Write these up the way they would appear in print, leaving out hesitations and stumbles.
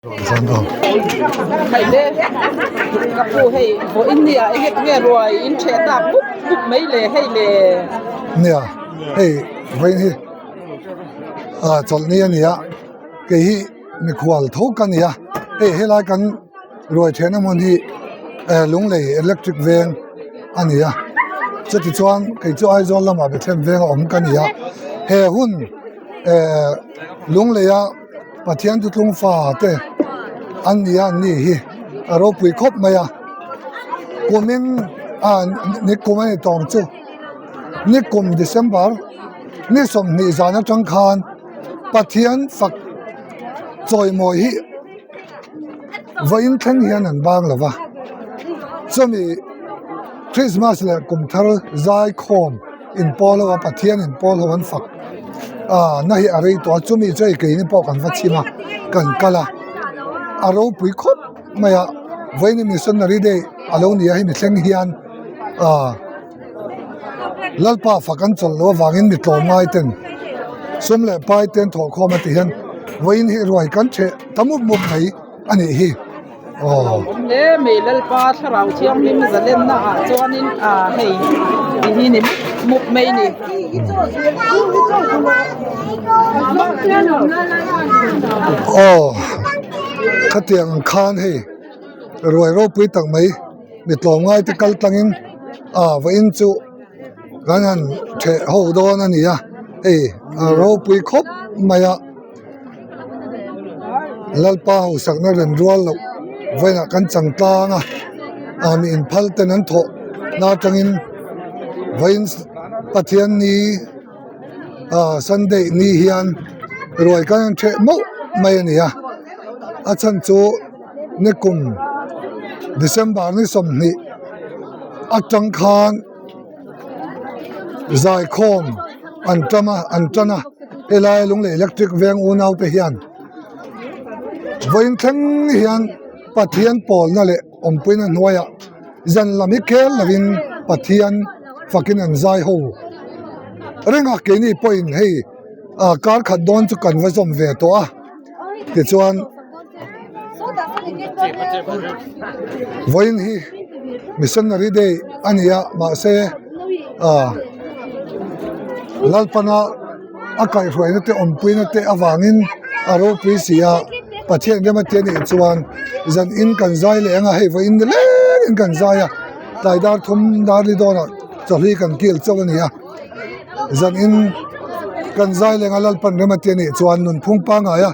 Dân đâu thầy lê gặp phụ hay vô India hết nghe rồi in trẻ ta bút bút mấy lệ hay lệ nè hey vậy hi chọn nia nia cái hi mi khual thâu kan nia hey he lai kan rồi thế nào hi lung lei electric van ania chắc thì chuan cái chỗ ai zon lama bị thêm van om kan nia he hun lung lei a pathian tu tlung fa te ania ni hi aro pui khop maya komen ni komen tong chu ni kum December ni som ni zana tang khan pathian fak choi moi hi vain thang hian an bang lova chomi Christmas le kum thar zai khom in polo pathian in polo an fak na hi arei to chumi chei ke ni po kan vachima kan kala aro pui khop maya vain missionary day alo ni hi mi thleng hian lalpa fakan chollo wangin mi tlom ngai ten somle pai ten tho khoma ti hian vain hi roi kan the tamup mup mai ani hi lê mấy lal pa thằng chiang mi zalen na chuan in hay hi ni mục mấy ni khatiang khan hi roi ro pui tang mai mi tlom ngai te kal tangin vain chu ganan the ho don ani ya ro pui khop maya lalpa ho sakna ren rual lo vaina kan changtanga mi in phal ten an tho na tangin vain pathian ni Sunday ni hian roi kan the mo mai ani ya achan chu nikum December ni som ni atang khan zai khom antana elai lung le electric veng unau te hian voin thang hian pathian pol na le ompuina noya zan lami kel lavin pathian fakin an zai ho renga ke ni point hei kar khat don chu kan va som ve to ti chuan voin hi missionary day ania ma se lalpana akai hruaina te ompuina te awangin aro pisia pathian rema te ni chuan zan in kan zai le anga hei va in le in kan zai taidar thum dar li dona chali kan kil chawania zan in kan zai le ngalal pan rema te ni chuan nun phung pa nga ya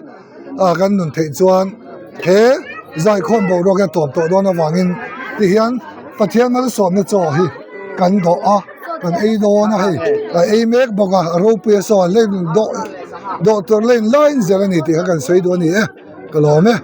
kan nun thei chuan he zai khom bo ro ga top to dona wangin ti hian pathian mal som na chaw hi kan do kan ei do na hei ei mek boga ro pu so le do tor len line zerani ti kan sei do ni kalome